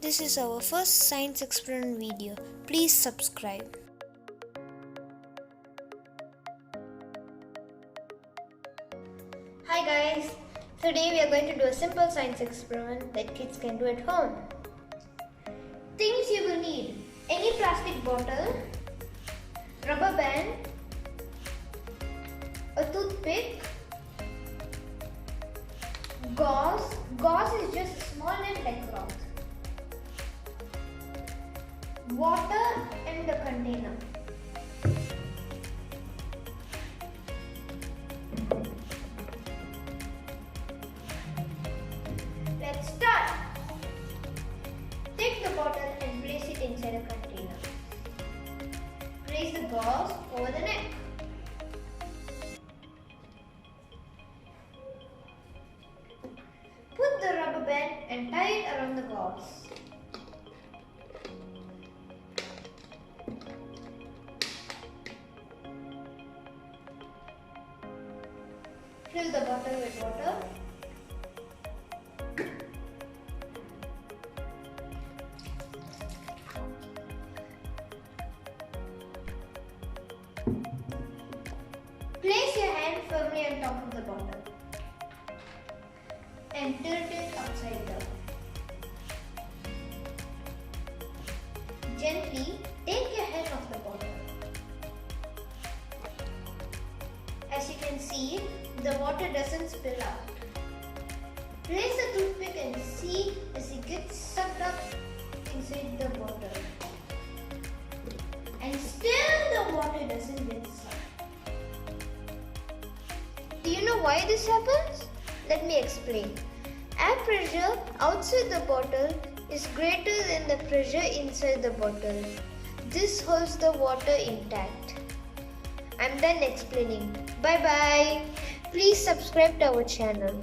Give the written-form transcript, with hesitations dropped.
This is our first science experiment video. Please subscribe. Hi guys, today we are going to do a simple science experiment that kids can do at home. Things you will need: any plastic bottle, rubber band, a toothpick, gauze. Gauze is just a small net like cloth. Water and the container. Let's start. Take the bottle and place it inside a container. Place the gauze over the neck. Put the rubber band and tie it around the gauze. Fill the bottle with water. Place your hand firmly on top of the bottle and tilt it upside down. Gently take your hand off the bottle. As you can see, the water doesn't spill out. Place the toothpick and see as it gets sucked up inside the bottle. And still the water doesn't get sucked. Do you know why this happens? Let me explain. Air pressure outside the bottle is greater than the pressure inside the bottle. This holds the water intact. I'm done explaining. Bye bye. Please subscribe to our channel.